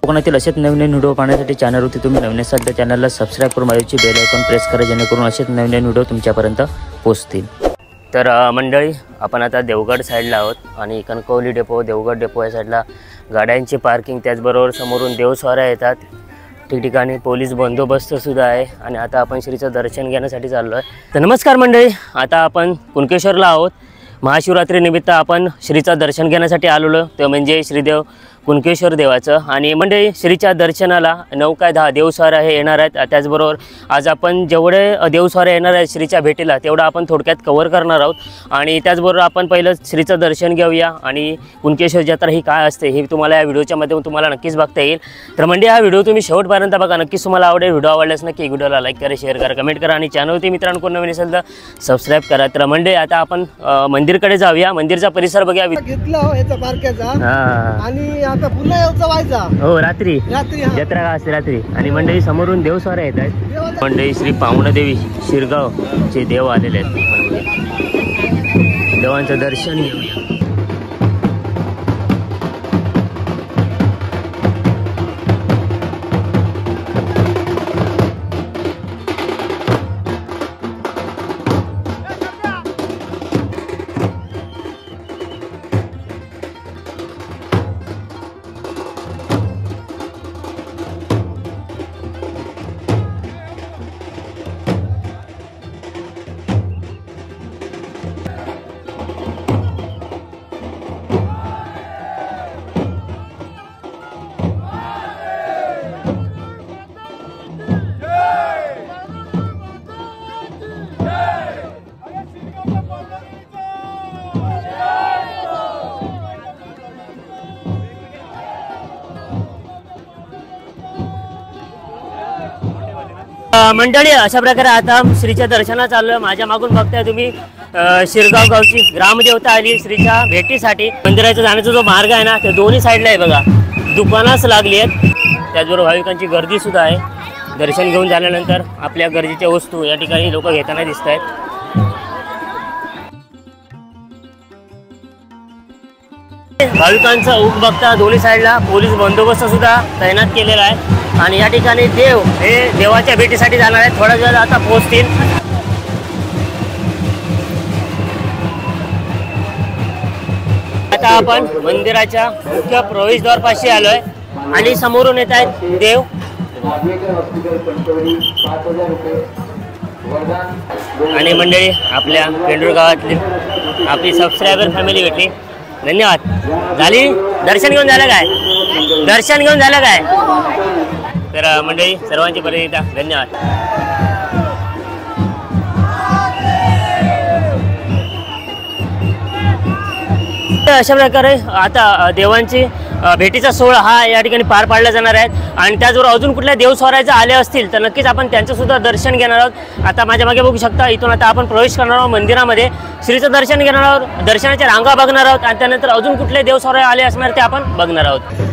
कोकणातील असेच नवीन व्हिडिओ पाहण्यासाठी चॅनलवरती तुम्ही नवीन असाल तर चॅनलला सबस्क्राईब करून बाजूची बेल आयकॉन प्रेस करा, जेणेकरून असेच नवीन व्हिडिओ तुमच्यापर्यंत पोहोचतील। तर मंडळी, आपण आता देवगड साईडला आहोत आणि कणकवली डेपो, देवगड डेपो या साईडला गाड्यांची पार्किंग, त्याचबरोबर समोरून देवस्वाऱ्या येतात, ठिकठिकाणी पोलीस बंदोबस्त सुद्धा आहे आणि आता आपण श्रीचं दर्शन घेण्यासाठी चाललो आहे। तर नमस्कार मंडळी, आता आपण कुणकेश्वरला आहोत। महाशिवरात्रीनिमित्त आपण श्रीचं दर्शन घेण्यासाठी आलेलो, ते म्हणजे श्रीदेव कुणकेश्वर देवाचं। आणि मंडळी, श्रीच्या दर्शनाला 9 काय 10 देवस्वाऱ्या हे येणार आहेत। त्याचबरोबर आज आपण जेवढे देवस्वाऱ्या येणार आहेत श्रीच्या भेटीला तेवढं आपण थोडक्यात कव्हर करणार आहोत। आणि त्याचबरोबर आपण पहिलं श्रीचं दर्शन घेऊया आणि कुणकेश्वर जत्रा ही काय असते हे तुम्हाला या व्हिडिओच्या माध्यमातून तुम्हाला नक्कीच बघता येईल। तर मंडळी, हा व्हिडिओ तुम्ही शेवटपर्यंत बघा, नक्कीच तुम्हाला आवडेल। व्हिडिओ आवडल्यास नक्की व्हिडिओला लाईक करा, शेअर करा, कमेंट करा आणि चॅनलवरती मित्रांनो कोण नवीन असेल तर सबस्क्राईब करा। तर मंडळी, आता आपण मंदिरकडे जाऊया, मंदिरचा परिसर बघूया। घेतला याचा बारक्याचा आणि आता पुन्हा यायचा व्हायचा। हो, रात्री जत्रा का असते रात्री। आणि मंडळी, समोरून देवस्वाऱ्या येत आहेत। मंडळी, श्री पावणदेवी शिरगावचे देव आलेले आहेत, देवांचं दर्शन घेऊया। मंडळी, अशा प्रकारे आता श्रीच्या दर्शनाला चाललोय। माझ्या मागून बघताय तुम्ही शिरगाव गावची ग्रामदेवता आली श्रीच्या भेटीसाठी। मंदिराचा जाण्याचा जो मार्ग आहे ना, ते दोन्ही साईडला आहे बघा, दुकानाच लागली आहेत। त्याचबरोबर भाविकांची गर्दी सुद्धा आहे। दर्शन घेऊन झाल्यानंतर आपल्या गरजेच्या वस्तू या ठिकाणी लोक घेताना दिसत आहेत। भाविकांचा ऊक बघता दोन्ही साईडला पोलीस बंदोबस्त सुद्धा तैनात केलेला आहे। आणि या ठिकाणी देव हे देवाच्या भेटीसाठी जाणार आहेत, थोड्या वेळात आता पोहोचतील। आता आपण मंदिराच्या मुख्य प्रवेशद्वारपाशी आलोय आणि समोरून येत आहेत देव। आणि मंडळी, आपल्या पेंडूर गावातली आपली सबस्क्रायबर फॅमिली भेटली, धन्यवाद। झाली दर्शन घेऊन झालं काय? दर्शन घेऊन झालं काय? तर मंडळी, सर्वांची परत एकदा धन्यवाद। अशा प्रकारे आता देवांची भेटीचा सोहळा हा या ठिकाणी पार पाडला जाणार आहे। आणि त्याचबरोबर अजून कुठल्या देवस्वाऱ्याचे आले असतील तर नक्कीच आपण त्यांचं सुद्धा दर्शन घेणार आहोत। आता माझ्या मागे बघू शकता, इथून आता आपण प्रवेश करणार आहोत मंदिरामध्ये, श्रीचं दर्शन घेणार आहोत, दर्शनाच्या रांगा बघणार आहोत आणि त्यानंतर अजून कुठले देवस्वारे आले असणार ते आपण बघणार आहोत।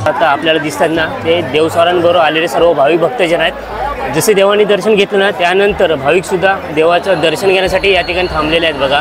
आता आपल्याला दिसतात ना, ते देवस्वारांबरोबर आलेले सर्व भाविक भक्तजन आहेत। जसे देवानी दर्शन घेतलं ना, त्यानंतर भाविक सुद्धा देवाचं दर्शन घेण्यासाठी या ठिकाणी थांबलेले आहेत बघा।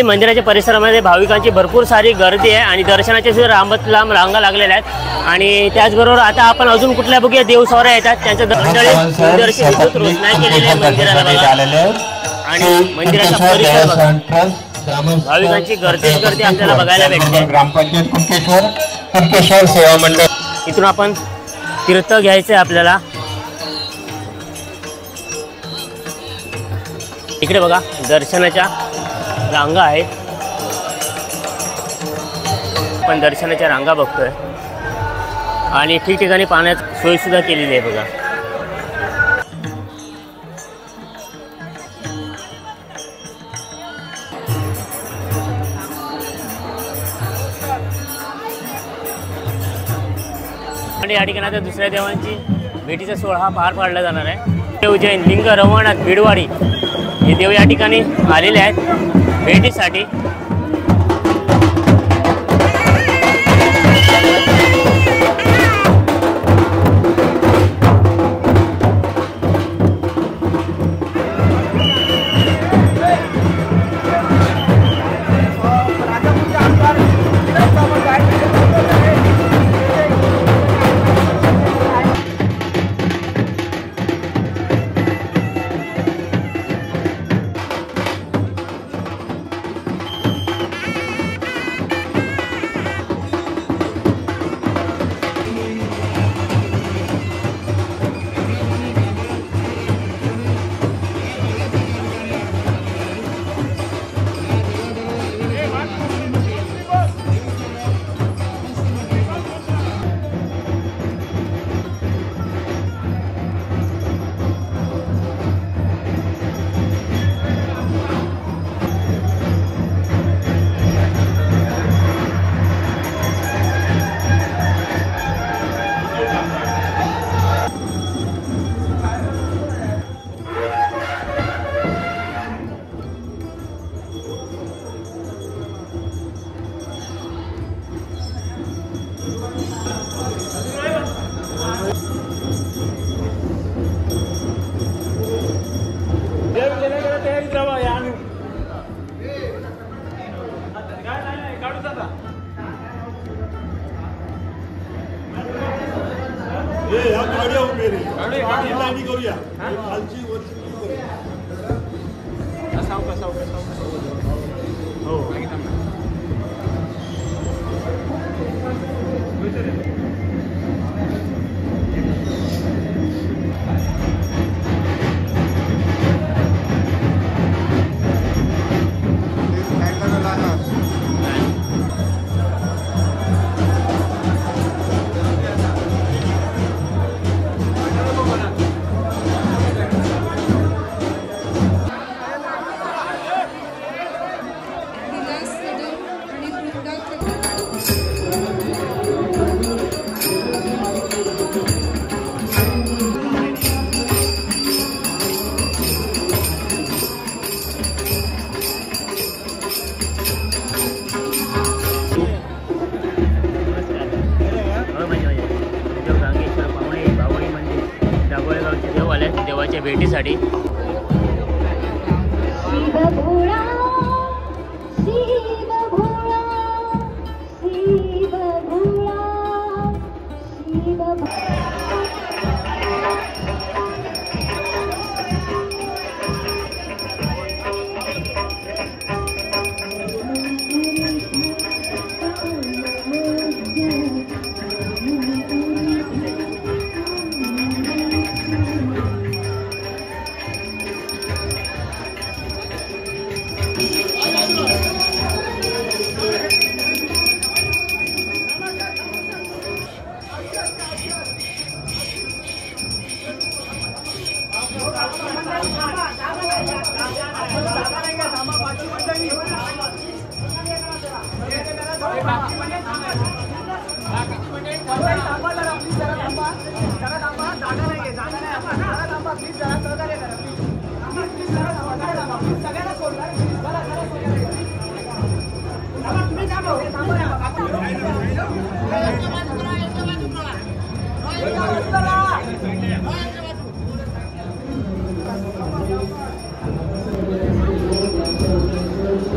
मंदिराच्या परिसरामध्ये भाविकांची भरपूर सारी गर्दी आहे आणि दर्शनाच्या सुद्धा लांब रांगा लागलेल्या आहेत। आणि त्याचबरोबर आता आपण अजून कुठल्या बघूया देवसवाऱ्या येतात त्यांचं दर्शन रोषणाई केलेली आहे मंदिराला बघा। आणि मंदिराचा परिसर बघा, भाविकांची गर्दी आपल्याला बघायला भेटते। ग्रामपंचायत कुणकेश्वर सेवा मंडळ इथून आपण तीर्थ घ्यायचं आहे आपल्याला। इकडे बघा दर्शनाच्या रांगा आहेत, आपण दर्शनाच्या रांगा बघतोय आणि ठिकठिकाणी पाण्यात सोय सुद्धा केलेली आहे बघा। आणि या ठिकाणी आता दुसऱ्या देवांची भेटीचा सोहळा हा पार पाडला जाणार आहे। उज्जैन, लिंग, रवणाथ, भिडवाडी हे देव या ठिकाणी आलेले आहेत भेटीसाठी। देवाच्या भेटीसाठी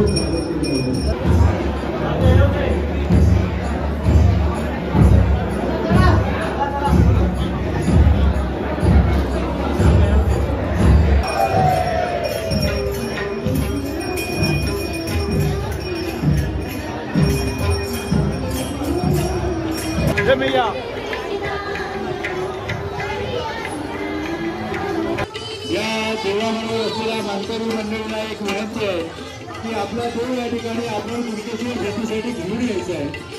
Thank you. या देवामध्ये असलेल्या मानकरी मंडळीला एक विनंती आहे की आपला देव या ठिकाणी आपण कुणकेश्वर भेटीसाठी घेऊन यायचं आहे.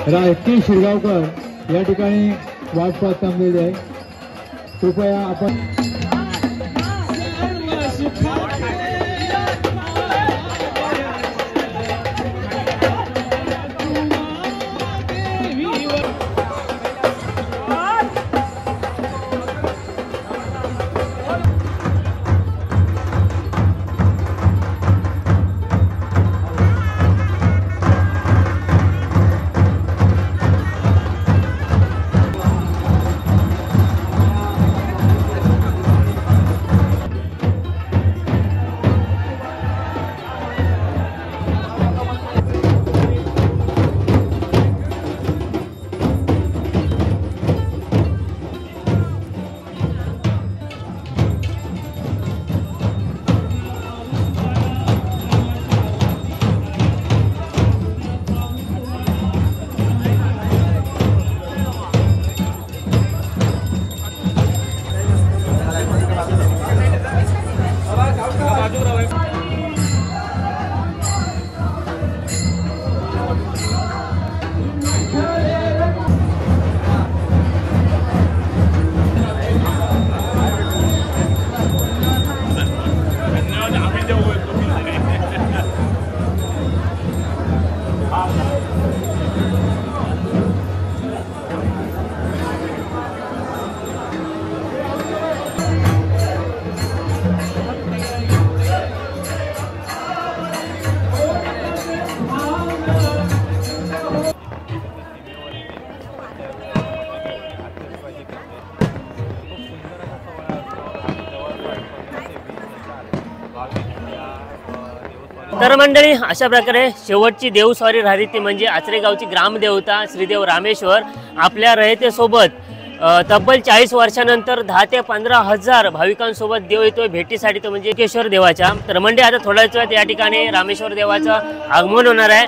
राजकीय शिरगावकर या ठिकाणी वाट पाहत थांबलेले आहे. कृपया आपण तर मंडळी अशा प्रकारे शेवटची देवस्वारी राहिली ती म्हणजे आचरे गावची ग्रामदेवता श्रीदेव रामेश्वर आपल्या रयतेसोबत तब्बल 40 वर्षानंतर 10 ते 15 हजार भाविकांसोबत देव येतोय भेटीसाठी, तो म्हणजे केशवर देवाच्या. तर मंडळी आता थोड्याच वेळात या ठिकाणी रामेश्वर देवाचं आगमन होणार आहे.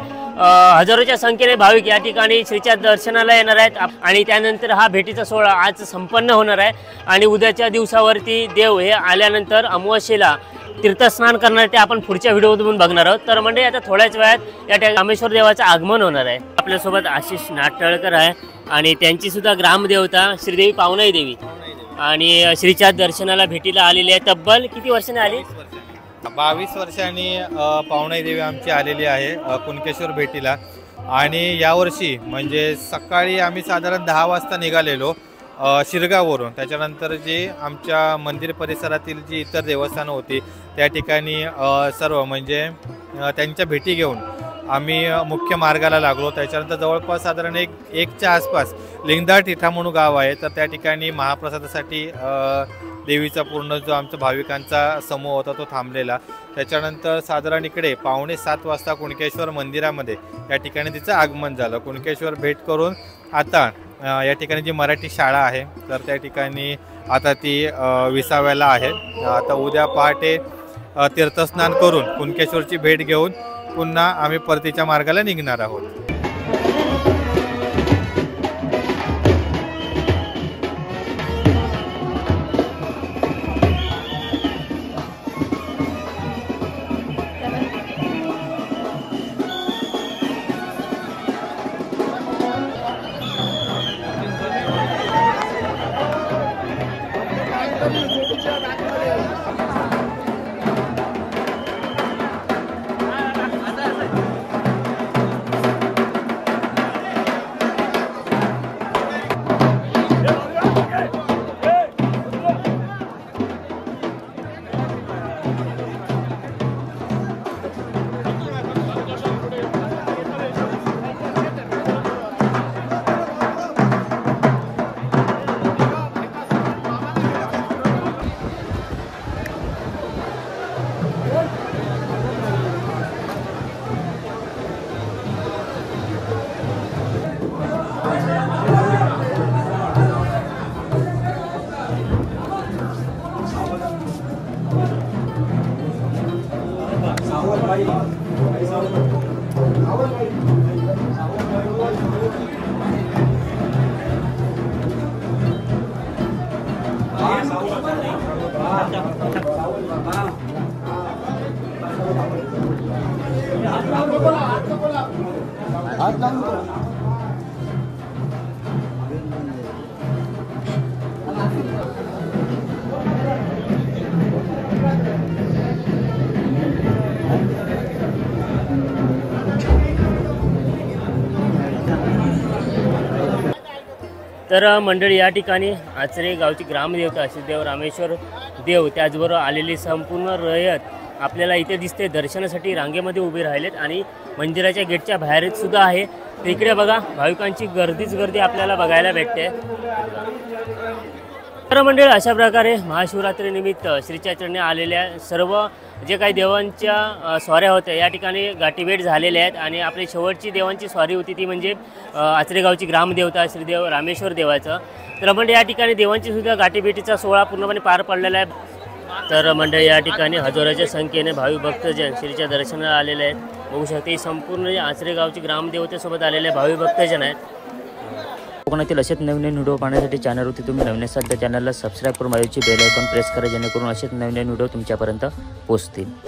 हजारोच्या संख्येने भाविक या ठिकाणी श्रीच्या दर्शनाला येणार आहेत आणि त्यानंतर हा भेटीचा सोहळा आज संपन्न होणार आहे. आणि उद्याच्या दिवसावरती देव हे आल्यानंतर अमावास्येला तीर्थस्नान करणार ते आपण पुढच्या व्हिडिओमधून बघणार आहोत. तर म्हणजे आता थोड्याच वेळात या ठिकाणी रामेश्वर देवाचं आगमन होणार आहे. आपल्यासोबत आशिष नाटळकर आहे आणि त्यांची सुद्धा ग्रामदेवता श्रीदेवी पावनाई देवी आणि श्रीच्या दर्शनाला भेटीला आलेली आहे. तब्बल किती वर्षाने आली? 22 वर्षांनी पावनाई देवी आमची आलेली आहे कुणकेश्वर भेटीला. आणि यावर्षी म्हणजे सकाळी आम्ही साधारण 10 वाजता निघालेलो शिरगाववरून. त्याच्यानंतर जी आमच्या मंदिर परिसरातील जी इतर देवस्थानं होती त्या ठिकाणी सर्व म्हणजे त्यांच्या भेटी घेऊन आम्ही मुख्य मार्गाला लागलो. त्याच्यानंतर जवळपास साधारण 1च्या आसपास लिंगदाळ तिठा म्हणून गाव आहे, तर त्या ठिकाणी महाप्रसादासाठी देवीचा पूर्ण जो आमचा भाविकांचा समूह होता तो थांबलेला. त्याच्यानंतर साधारण इकडे 6:45 वाजता कुणकेश्वर मंदिरामध्ये या ठिकाणी तिचं आगमन झालं. कुणकेश्वर भेट करून आता या ठिकाणी जी मराठी शाळा आहे तर त्या ठिकाणी आता ती विसाव्याला आहे. आता उद्या पहाटे तीर्थस्नान करून कुणकेश्वरची भेट घेऊन पुन्हा आम्ही परतीच्या मार्गाला निघणार आहोत. तर मंडळी या ठिकाणी आचरे गावची ग्रामदेवता श्रीदेव रामेश्वर देव त्याचबरोबर आलेली संपूर्ण रयत आपल्याला इथे दिसते. दर्शनासाठी रांगेमध्ये उभे राहिलेत आणि मंदिराच्या गेटच्या बाहेर सुद्धा आहे. तिकडे बघा भाविकांची गर्दीच गर्दी आपल्याला बघायला भेटते. तर मंडळी अशा प्रकारे महाशिवरात्रीनिमित्त श्रीच्या चरणी आलेल्या सर्व जे काही देवांच्या स्वाऱ्या होत्या या ठिकाणी गाठीभेट झालेल्या आहेत. आणि आपली शेवटची देवांची स्वारी होती ती म्हणजे आचरेगावची ग्रामदेवता श्रीदेव रामेश्वर देवाचं. तर मंडळी या ठिकाणी देवांची सुद्धा गाठीभेटीचा सोहळा पूर्णपणे पार पडलेला आहे. तर मंडळी या ठिकाणी हजारोच्या संख्येने भाविक भक्तजन श्रीच्या दर्शनाला आलेले आहेत. बघू शकते ही संपूर्ण आचरेगावची ग्रामदेवतेसोबत आलेले भाविक भक्तजन आहेत. कोकणातील असेच नवीन व्हिडिओ पाहण्यासाठी चॅनलवरती तुम्ही नवीन असाल तर चॅनलला सबस्क्राईब करून बाजूची बेल आयकॉन प्रेस करा जेणेकरून असेच नवीन व्हिडिओ तुमच्यापर्यंत पोहोचतील.